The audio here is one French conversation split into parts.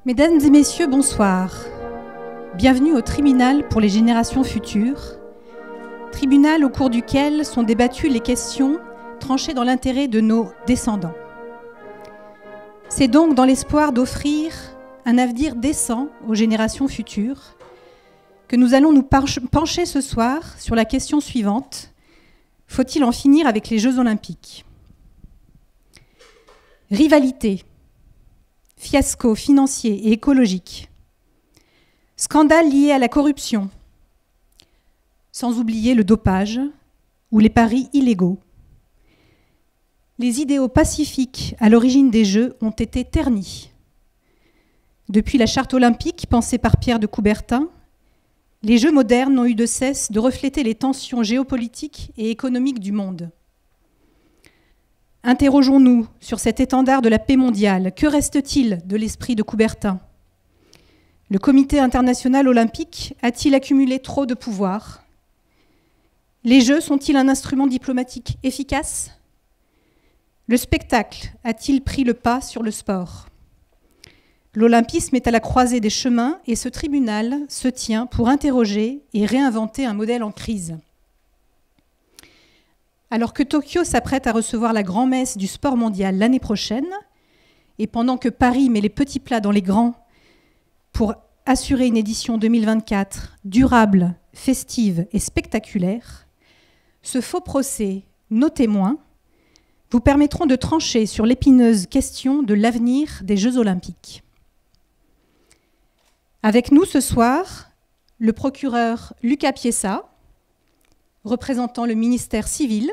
Mesdames et messieurs, bonsoir. Bienvenue au tribunal pour les générations futures, tribunal au cours duquel sont débattues les questions tranchées dans l'intérêt de nos descendants. C'est donc dans l'espoir d'offrir un avenir décent aux générations futures que nous allons nous pencher ce soir sur la question suivante: faut-il en finir avec les Jeux Olympiques? Rivalité, fiasco financier et écologique, scandale lié à la corruption, sans oublier le dopage ou les paris illégaux. Les idéaux pacifiques à l'origine des Jeux ont été ternis. Depuis la charte olympique pensée par Pierre de Coubertin, les Jeux modernes n'ont eu de cesse de refléter les tensions géopolitiques et économiques du monde. Interrogeons-nous sur cet étendard de la paix mondiale. Que reste-t-il de l'esprit de Coubertin? Le Comité international olympique a-t-il accumulé trop de pouvoir? Les Jeux sont-ils un instrument diplomatique efficace? Le spectacle a-t-il pris le pas sur le sport? L'olympisme est à la croisée des chemins et ce tribunal se tient pour interroger et réinventer un modèle en crise. Alors que Tokyo s'apprête à recevoir la grand-messe du sport mondial l'année prochaine, et pendant que Paris met les petits plats dans les grands pour assurer une édition 2024 durable, festive et spectaculaire, ce faux procès, nos témoins, vous permettront de trancher sur l'épineuse question de l'avenir des Jeux Olympiques. Avec nous ce soir, le procureur Lucas Piessa, représentant le ministère civil,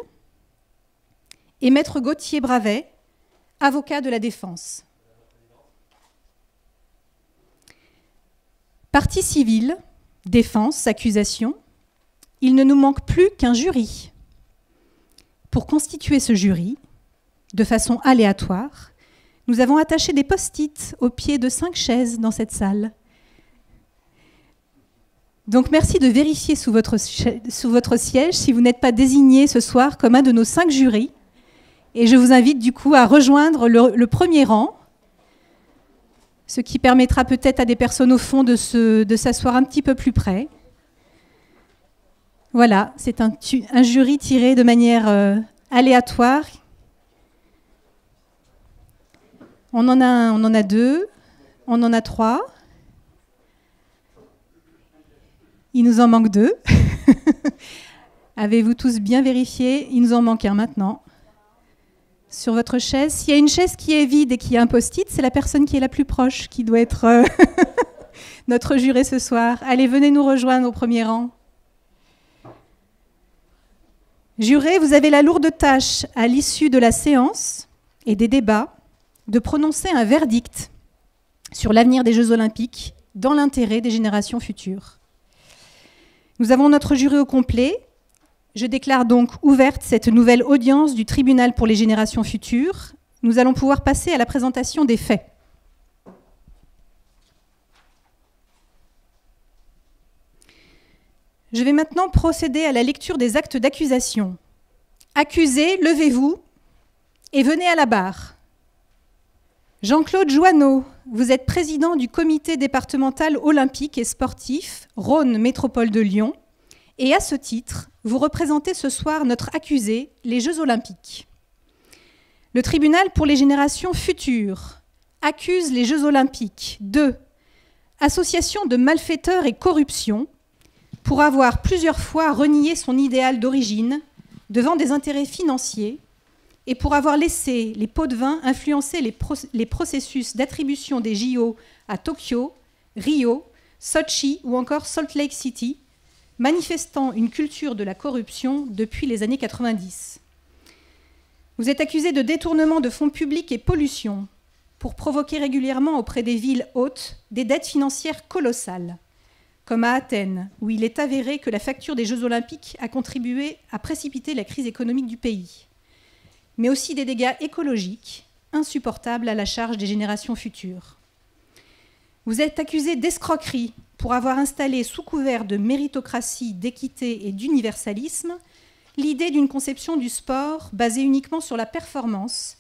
et maître Gauthier Bravet, avocat de la défense. Partie civile, défense, accusation, il ne nous manque plus qu'un jury. Pour constituer ce jury, de façon aléatoire, nous avons attaché des post-it au pied de 5 chaises dans cette salle. Donc merci de vérifier sous votre siège si vous n'êtes pas désigné ce soir comme un de nos 5 jurys. Et je vous invite du coup à rejoindre le premier rang, ce qui permettra peut-être à des personnes au fond de s'asseoir un petit peu plus près. Voilà, c'est un jury tiré de manière aléatoire. On en a 2, on en a 3. Il nous en manque 2. Avez-vous tous bien vérifié? Il nous en manque un maintenant. Sur votre chaise, s'il y a une chaise qui est vide et qui a un post-it, c'est la personne qui est la plus proche qui doit être notre juré ce soir. Allez, venez nous rejoindre au premier rang. Juré, vous avez la lourde tâche, à l'issue de la séance et des débats, de prononcer un verdict sur l'avenir des Jeux Olympiques dans l'intérêt des générations futures. Nous avons notre jury au complet. Je déclare donc ouverte cette nouvelle audience du tribunal pour les générations futures. Nous allons pouvoir passer à la présentation des faits. Je vais maintenant procéder à la lecture des actes d'accusation. Accusés, levez-vous et venez à la barre. Jean-Claude Joanneau, vous êtes président du comité départemental olympique et sportif Rhône Métropole de Lyon et à ce titre, vous représentez ce soir notre accusé, les Jeux Olympiques. Le tribunal pour les générations futures accuse les Jeux Olympiques de association de malfaiteurs et corruption pour avoir plusieurs fois renié son idéal d'origine devant des intérêts financiers et pour avoir laissé les pots de vin influencer les processus d'attribution des JO à Tokyo, Rio, Sochi ou encore Salt Lake City, manifestant une culture de la corruption depuis les années 90. Vous êtes accusé de détournement de fonds publics et pollution pour provoquer régulièrement auprès des villes hôtes des dettes financières colossales, comme à Athènes, où il est avéré que la facture des Jeux Olympiques a contribué à précipiter la crise économique du pays, mais aussi des dégâts écologiques insupportables à la charge des générations futures. Vous êtes accusé d'escroquerie pour avoir installé sous couvert de méritocratie, d'équité et d'universalisme l'idée d'une conception du sport basée uniquement sur la performance,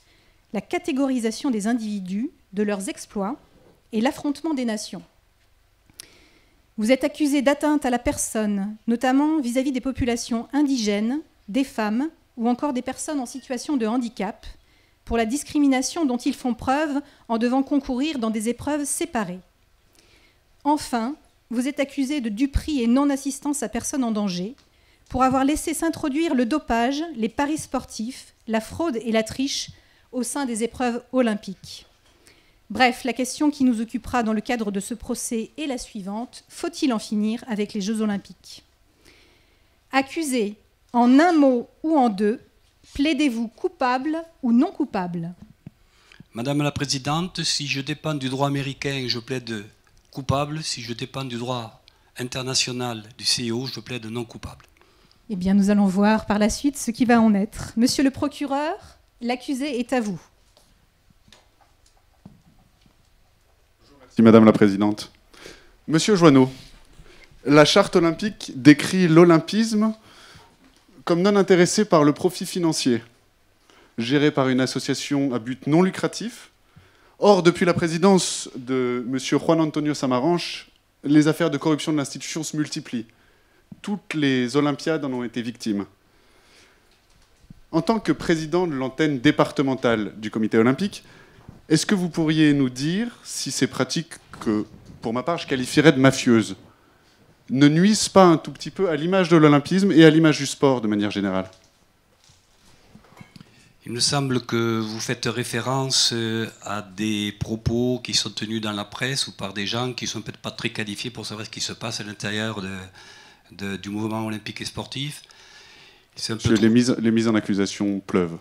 la catégorisation des individus, de leurs exploits et l'affrontement des nations. Vous êtes accusé d'atteinte à la personne, notamment vis-à-vis des populations indigènes, des femmes ou encore des personnes en situation de handicap, pour la discrimination dont ils font preuve en devant concourir dans des épreuves séparées. Enfin, vous êtes accusé de duperie et non-assistance à personne en danger, pour avoir laissé s'introduire le dopage, les paris sportifs, la fraude et la triche au sein des épreuves olympiques. Bref, la question qui nous occupera dans le cadre de ce procès est la suivante: faut-il en finir avec les Jeux olympiques? Accusé, en un mot ou en deux, plaidez-vous coupable ou non coupable? Madame la Présidente, si je dépends du droit américain, je plaide coupable. Si je dépends du droit international du CIO, je plaide non coupable. Eh bien, nous allons voir par la suite ce qui va en être. Monsieur le procureur, l'accusé est à vous. Merci Madame la Présidente. Monsieur Joanneau, la charte olympique décrit l'olympisme comme non intéressé par le profit financier, géré par une association à but non lucratif. Or, depuis la présidence de M. Juan Antonio Samaranch, les affaires de corruption de l'institution se multiplient. Toutes les Olympiades en ont été victimes. En tant que président de l'antenne départementale du comité olympique, est-ce que vous pourriez nous dire si ces pratiques que, pour ma part, je qualifierais de mafieuses, ne nuisent pas un tout petit peu à l'image de l'olympisme et à l'image du sport de manière générale? Il me semble que vous faites référence à des propos qui sont tenus dans la presse ou par des gens qui ne sont peut-être pas très qualifiés pour savoir ce qui se passe à l'intérieur du mouvement olympique et sportif. Les mises en accusation pleuvent.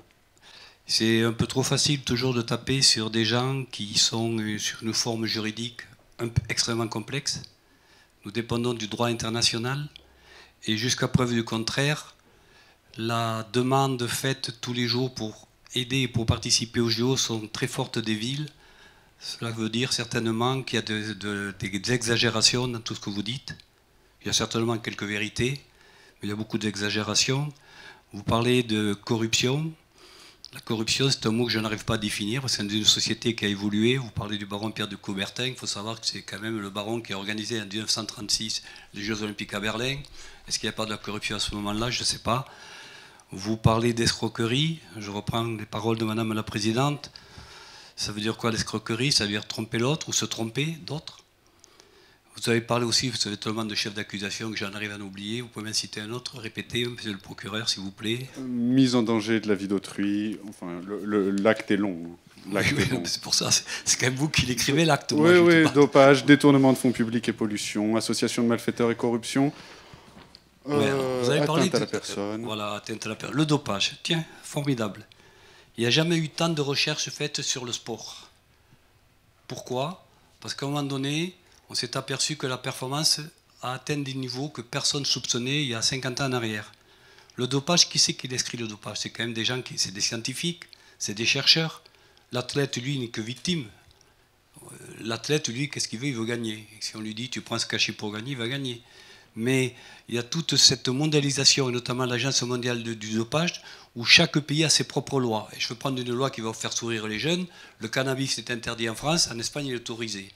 C'est un peu trop facile toujours de taper sur des gens qui sont sur une forme juridique extrêmement complexe. Nous dépendons du droit international et jusqu'à preuve du contraire, la demande faite tous les jours pour aider et pour participer aux JO sont très fortes des villes. Cela veut dire certainement qu'il y a des exagérations dans tout ce que vous dites. Il y a certainement quelques vérités, mais il y a beaucoup d'exagérations. Vous parlez de corruption. La corruption, c'est un mot que je n'arrive pas à définir. C'est une société qui a évolué. Vous parlez du baron Pierre de Coubertin. Il faut savoir que c'est quand même le baron qui a organisé en 1936 les Jeux Olympiques à Berlin. Est-ce qu'il n'y a pas de la corruption à ce moment-là? Je ne sais pas. Vous parlez d'escroquerie. Je reprends les paroles de Madame la Présidente. Ça veut dire quoi l'escroquerie? Ça veut dire tromper l'autre ou se tromper d'autres. Vous avez parlé aussi, vous savez tellement de chefs d'accusation que j'en arrive à en oublier. Vous pouvez m'en citer un autre? Répétez, monsieur le procureur, s'il vous plaît. Mise en danger de la vie d'autrui. Enfin, l'acte est long. C'est pour ça, c'est quand même vous qui l'écrivez, l'acte. Oui, dopage, détournement de fonds publics et pollution, association de malfaiteurs et corruption. Vous avez parlé atteinte à la personne. Voilà, atteinte à la personne. Le dopage, tiens, formidable. Il n'y a jamais eu tant de recherches faites sur le sport. Pourquoi? Parce qu'à un moment donné, on s'est aperçu que la performance a atteint des niveaux que personne ne soupçonnait il y a 50 ans en arrière. Le dopage, qui c'est qui décrit le dopage? C'est quand même des gens, c'est des scientifiques, c'est des chercheurs. L'athlète, lui, n'est que victime. L'athlète, lui, qu'est-ce qu'il veut? Il veut gagner. Et si on lui dit, tu prends ce cachet pour gagner, il va gagner. Mais il y a toute cette mondialisation, et notamment l'Agence mondiale du dopage, où chaque pays a ses propres lois. Et je veux prendre une loi qui va faire sourire les jeunes. Le cannabis est interdit en France, en Espagne, il est autorisé.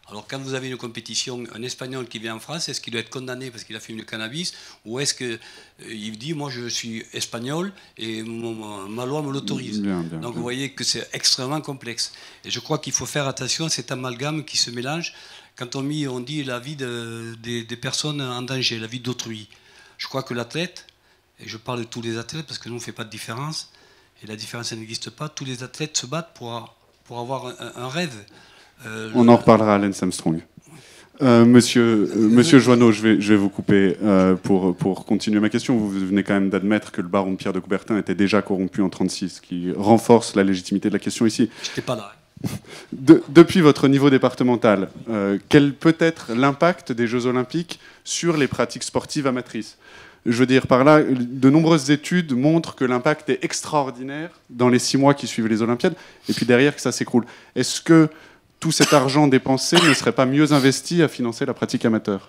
Alors quand vous avez une compétition, un Espagnol qui vient en France, est-ce qu'il doit être condamné parce qu'il a fumé du cannabis? Ou est-ce qu'il dit, moi je suis espagnol et ma loi me l'autorise? Donc vous voyez que c'est extrêmement complexe. Et je crois qu'il faut faire attention à cet amalgame qui se mélange quand on dit la vie des personnes en danger, la vie d'autrui. Je crois que l'athlète, et je parle de tous les athlètes parce que nous on ne fait pas de différence, et la différence n'existe pas, tous les athlètes se battent pour avoir un rêve. On en reparlera à Lance Armstrong. Monsieur Joanneau, je vais vous couper pour continuer ma question. Vous venez quand même d'admettre que le baron Pierre de Coubertin était déjà corrompu en 1936, ce qui renforce la légitimité de la question ici. Je n'étais pas là. Depuis votre niveau départemental, quel peut être l'impact des Jeux Olympiques sur les pratiques sportives amatrices? Je veux dire par là, de nombreuses études montrent que l'impact est extraordinaire dans les 6 mois qui suivent les Olympiades, et puis derrière que ça s'écroule. Est-ce que tout cet argent dépensé ne serait pas mieux investi à financer la pratique amateur?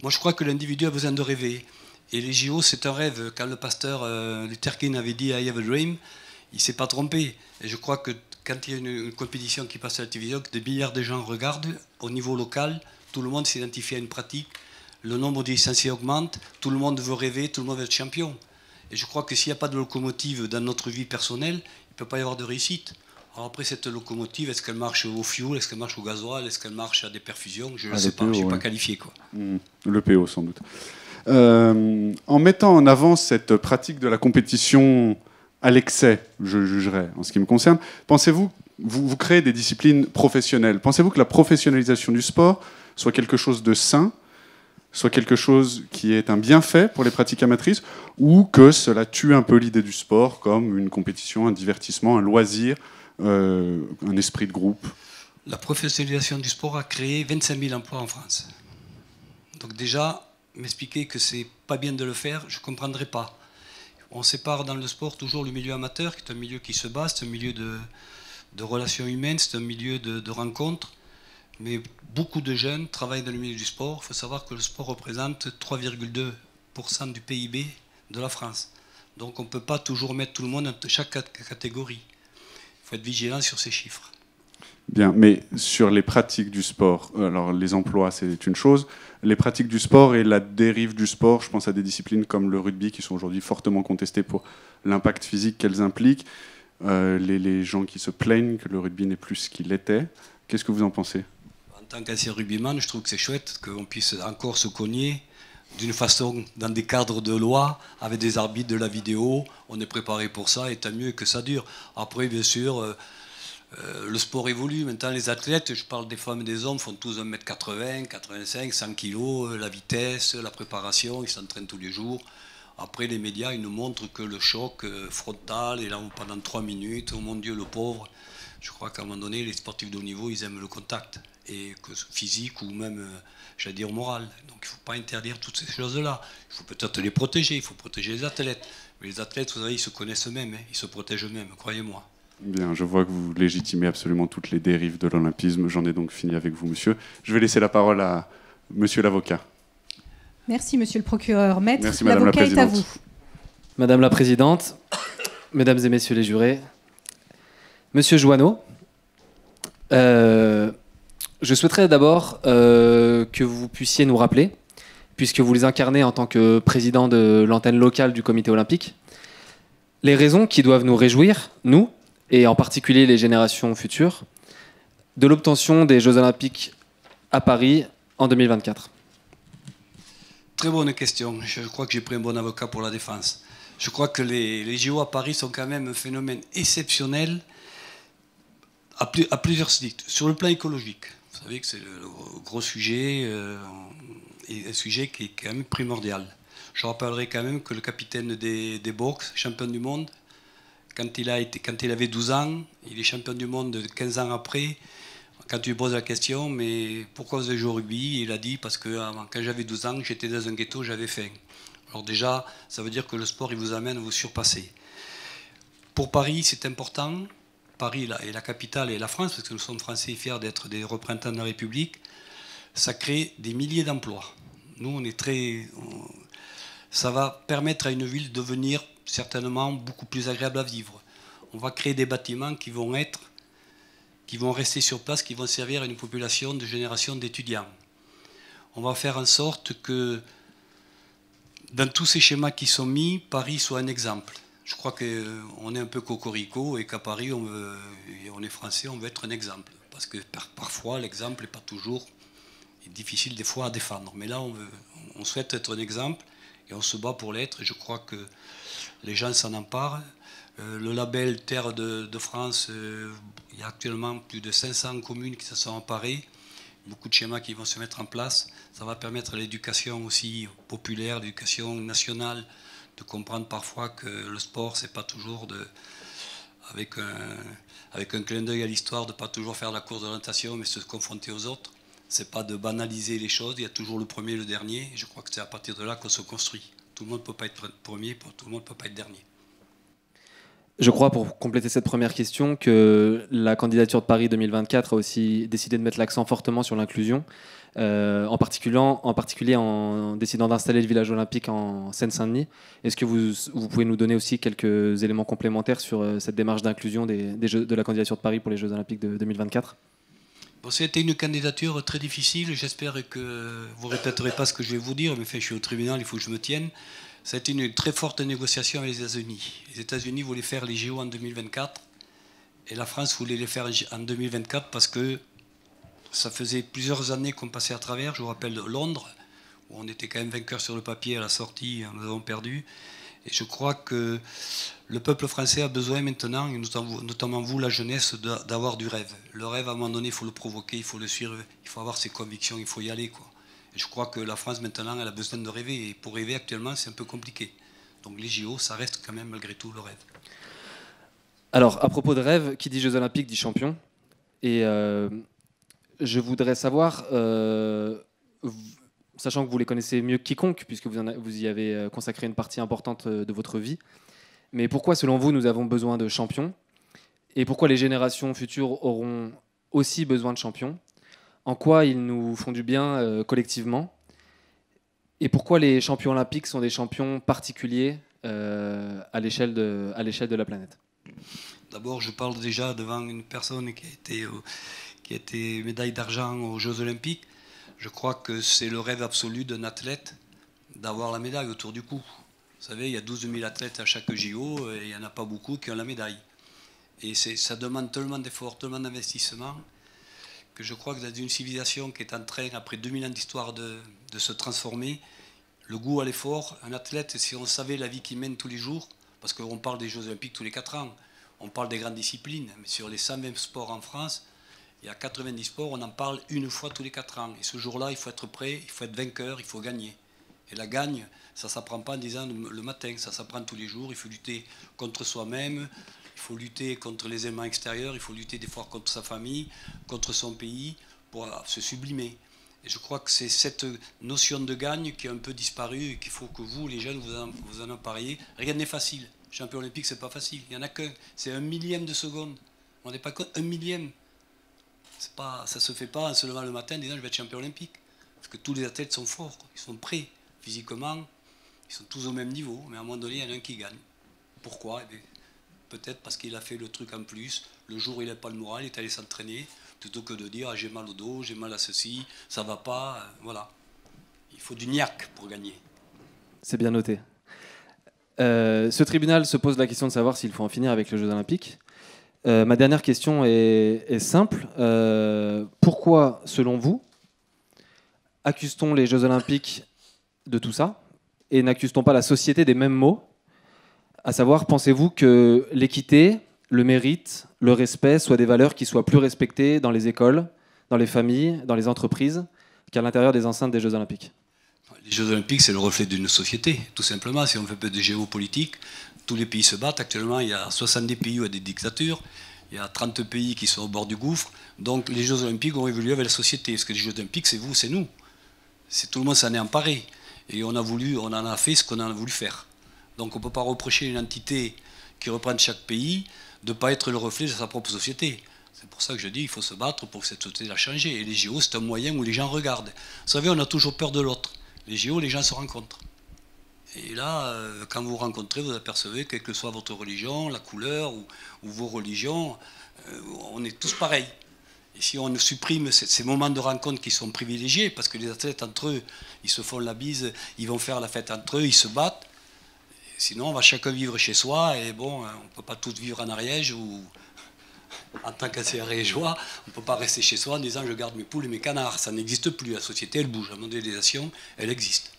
Moi, je crois que l'individu a besoin de rêver. Et les JO, c'est un rêve. Quand le pasteur Luther King avait dit « I have a dream », il ne s'est pas trompé. Et je crois que quand il y a une compétition qui passe à la télévision, que des milliards de gens regardent, au niveau local, tout le monde s'identifie à une pratique, le nombre de licenciés augmente, tout le monde veut rêver, tout le monde veut être champion. Et je crois que s'il n'y a pas de locomotive dans notre vie personnelle, il ne peut pas y avoir de réussite. Alors après, cette locomotive, est-ce qu'elle marche au fioul, est-ce qu'elle marche au gasoil, est-ce qu'elle marche à des perfusions? Je ne sais pas, je ne suis pas qualifié. Quoi. Le PO, sans doute. En mettant en avant cette pratique de la compétition à l'excès, je jugerais, en ce qui me concerne, pensez-vous, vous créez des disciplines professionnelles, pensez-vous que la professionnalisation du sport soit quelque chose de sain, soit quelque chose qui est un bienfait pour les pratiques amatrices, ou que cela tue un peu l'idée du sport comme une compétition, un divertissement, un loisir, un esprit de groupe? La professionnalisation du sport a créé 25 000 emplois en France. Donc déjà, m'expliquer que c'est pas bien de le faire, je ne comprendrais pas. On sépare dans le sport toujours le milieu amateur, qui est un milieu qui se bat, c'est un milieu de relations humaines, c'est un milieu de rencontres. Mais beaucoup de jeunes travaillent dans le milieu du sport. Il faut savoir que le sport représente 3,2% du PIB de la France. Donc on ne peut pas toujours mettre tout le monde dans chaque catégorie. Il faut être vigilant sur ces chiffres. Bien, mais sur les pratiques du sport, alors les emplois c'est une chose, les pratiques du sport et la dérive du sport, je pense à des disciplines comme le rugby qui sont aujourd'hui fortement contestées pour l'impact physique qu'elles impliquent, les gens qui se plaignent que le rugby n'est plus ce qu'il était. Qu'est-ce que vous en pensez? En tant qu'ancien rugbyman, je trouve que c'est chouette qu'on puisse encore se cogner d'une façon, dans des cadres de loi, avec des arbitres de la vidéo. On est préparé pour ça et tant mieux que ça dure. Après, bien sûr, le sport évolue. Maintenant, les athlètes, je parle des femmes et des hommes, font tous 1m80, 85, 100 kg, la vitesse, la préparation, ils s'entraînent tous les jours. Après, les médias, ils nous montrent que le choc frontal est là pendant 3 minutes. Oh mon Dieu, le pauvre. Je crois qu'à un moment donné, les sportifs de haut niveau, ils aiment le contact, et que physique ou même, j'allais dire, moral. Donc il ne faut pas interdire toutes ces choses-là. Il faut peut-être les protéger, il faut protéger les athlètes. Mais les athlètes, vous savez, ils se connaissent eux-mêmes, hein, ils se protègent eux-mêmes, croyez-moi. Bien, je vois que vous légitimez absolument toutes les dérives de l'olympisme. J'en ai donc fini avec vous, monsieur. Je vais laisser la parole à monsieur l'avocat. Merci, monsieur le procureur. Maître, merci, madame la présidente. L'avocat est à vous. Madame la Présidente, Mesdames et Messieurs les jurés, Monsieur Joanneau, je souhaiterais d'abord que vous puissiez nous rappeler, puisque vous les incarnez en tant que président de l'antenne locale du Comité olympique, les raisons qui doivent nous réjouir, nous, et en particulier les générations futures, de l'obtention des Jeux olympiques à Paris en 2024. Très bonne question. Je crois que j'ai pris un bon avocat pour la défense. Je crois que les JO à Paris sont quand même un phénomène exceptionnel à plusieurs titres. Sur le plan écologique, vous savez que c'est le gros sujet, et un sujet qui est quand même primordial. Je rappellerai quand même que le capitaine des box, champion du monde, quand il avait 12 ans, il est champion du monde 15 ans après. Quand tu lui poses la question, mais pourquoi vous avez joué au rugby? Il a dit, parce que quand j'avais 12 ans, j'étais dans un ghetto, j'avais faim. Alors déjà, ça veut dire que le sport, il vous amène à vous surpasser. Pour Paris, c'est important. Paris est la capitale et la France, parce que nous sommes Français et fiers d'être des représentants de la République. Ça crée des milliers d'emplois. Nous, on est ça va permettre à une ville de devenir certainement beaucoup plus agréable à vivre. On va créer des bâtiments qui vont rester sur place, qui vont servir à une population de génération d'étudiants. On va faire en sorte que, dans tous ces schémas qui sont mis, Paris soit un exemple. Je crois qu'on est un peu cocorico et qu'à Paris, on est français, on veut être un exemple. Parce que parfois, l'exemple n'est pas toujours, est difficile des fois à défendre. Mais là, on souhaite être un exemple et on se bat pour l'être. Et je crois que les gens s'en emparent. Le label Terre de France, il y a actuellement plus de 500 communes qui se sont emparées. Beaucoup de schémas qui vont se mettre en place. Ça va permettre à l'éducation aussi populaire, l'éducation nationale, de comprendre parfois que le sport, c'est pas toujours avec un clin d'œil à l'histoire, de pas toujours faire la course d'orientation, mais se confronter aux autres. C'est pas de banaliser les choses, il y a toujours le premier et le dernier. Et je crois que c'est à partir de là qu'on se construit. Tout le monde ne peut pas être premier, tout le monde ne peut pas être dernier. Je crois, pour compléter cette première question, que la candidature de Paris 2024 a aussi décidé de mettre l'accent fortement sur l'inclusion, en particulier en décidant d'installer le village olympique en Seine-Saint-Denis. Est-ce que vous pouvez nous donner aussi quelques éléments complémentaires sur cette démarche d'inclusion de la candidature de Paris pour les Jeux olympiques de 2024 ? Bon, c'était une candidature très difficile. J'espère que vous ne répéterez pas ce que je vais vous dire, mais je suis au tribunal, il faut que je me tienne. Ça a été une très forte négociation avec les États-Unis. Les États-Unis voulaient faire les JO en 2024 et la France voulait les faire en 2024 parce que ça faisait plusieurs années qu'on passait à travers. Je vous rappelle Londres, où on était quand même vainqueur sur le papier à la sortie, nous avons perdu. Et je crois que le peuple français a besoin maintenant, et notamment vous, la jeunesse, d'avoir du rêve. Le rêve, à un moment donné, il faut le provoquer, il faut le suivre, il faut avoir ses convictions, il faut y aller, quoi. Et je crois que la France, maintenant, elle a besoin de rêver. Et pour rêver, actuellement, c'est un peu compliqué. Donc les JO, ça reste quand même, malgré tout, le rêve. Alors, à propos de rêve, qui dit Jeux Olympiques dit champion. Et je voudrais savoir, sachant que vous les connaissez mieux que quiconque, puisque vous y avez consacré une partie importante de votre vie, mais pourquoi, selon vous, nous avons besoin de champions ? Et pourquoi les générations futures auront aussi besoin de champions ? En quoi ils nous font du bien collectivement ? Et pourquoi les champions olympiques sont des champions particuliers à l'échelle de la planète ? D'abord, je parle déjà devant une personne qui a été médaille d'argent aux Jeux olympiques. Je crois que c'est le rêve absolu d'un athlète d'avoir la médaille autour du cou. Vous savez, il y a 12 000 athlètes à chaque JO et il n'y en a pas beaucoup qui ont la médaille. Et ça demande tellement d'efforts, tellement d'investissement, que je crois que dans une civilisation qui est en train, après 2000 ans d'histoire, de se transformer, le goût à l'effort, un athlète, si on savait la vie qu'il mène tous les jours, parce qu'on parle des Jeux olympiques tous les 4 ans, on parle des grandes disciplines, mais sur les 120 sports en France, il y a 90 sports, on en parle une fois tous les 4 ans. Et ce jour-là, il faut être prêt, il faut être vainqueur, il faut gagner. Et la gagne, ça ne s'apprend pas en disant le matin, ça s'apprend tous les jours. Il faut lutter contre soi-même, il faut lutter contre les éléments extérieurs, il faut lutter des fois contre sa famille, contre son pays, pour se sublimer. Et je crois que c'est cette notion de gagne qui a un peu disparu et qu'il faut que vous, les jeunes, vous en empariez. Rien n'est facile. Champion olympique, c'est pas facile. Il n'y en a qu'un. C'est 1/1000 de seconde. On n'est pas qu'un 1/1000. Ça ne se fait pas en se levant le matin en disant je vais être champion olympique. Parce que tous les athlètes sont forts, ils sont prêts physiquement, ils sont tous au même niveau, mais à un moment donné, il y en a un qui gagne. Pourquoi ? Eh bien, peut-être parce qu'il a fait le truc en plus, le jour où il n'a pas le moral, il est allé s'entraîner, plutôt que de dire j'ai mal au dos, j'ai mal à ceci, ça ne va pas, voilà. Il faut du niaque pour gagner. C'est bien noté. Ce tribunal se pose la question de savoir s'il faut en finir avec les Jeux olympiques. Ma dernière question est simple. Pourquoi, selon vous, accuse-t-on les Jeux olympiques de tout ça et n'accuse-t-on pas la société des mêmes maux ? À savoir, pensez-vous que l'équité, le mérite, le respect soient des valeurs qui soient plus respectées dans les écoles, dans les familles, dans les entreprises, qu'à l'intérieur des enceintes des Jeux olympiques ? Les Jeux olympiques, c'est le reflet d'une société, tout simplement. Si on fait un peu de géopolitique, tous les pays se battent. Actuellement, il y a 70 pays où il y a des dictatures. Il y a 30 pays qui sont au bord du gouffre. Donc les Jeux olympiques ont évolué avec la société. Parce que les Jeux olympiques, c'est vous, c'est nous. Tout le monde s'en est emparé. Et on en a fait ce qu'on a voulu faire. Donc on ne peut pas reprocher à une entité qui reprend chaque pays de ne pas être le reflet de sa propre société. C'est pour ça que je dis qu'il faut se battre pour que cette société la change. Et les JO, c'est un moyen où les gens regardent. Vous savez, on a toujours peur de l'autre. Les JO, les gens se rencontrent. Et là, quand vous vous rencontrez, vous apercevez, quelle que soit votre religion, la couleur ou vos religions, on est tous pareils. Et si on supprime ces moments de rencontre qui sont privilégiés, parce que les athlètes entre eux, ils se font la bise, ils vont faire la fête entre eux, ils se battent. Sinon, on va chacun vivre chez soi, et bon, on ne peut pas tous vivre en Ariège ou en tant qu'Ariégeois, on ne peut pas rester chez soi en disant je garde mes poules et mes canards. Ça n'existe plus. La société, elle bouge. La mondialisation, elle existe.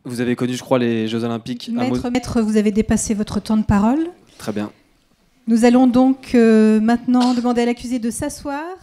Vous avez connu, je crois, les Jeux olympiques. Maître, vous avez dépassé votre temps de parole. Très bien. Nous allons donc maintenant demander à l'accusé de s'asseoir.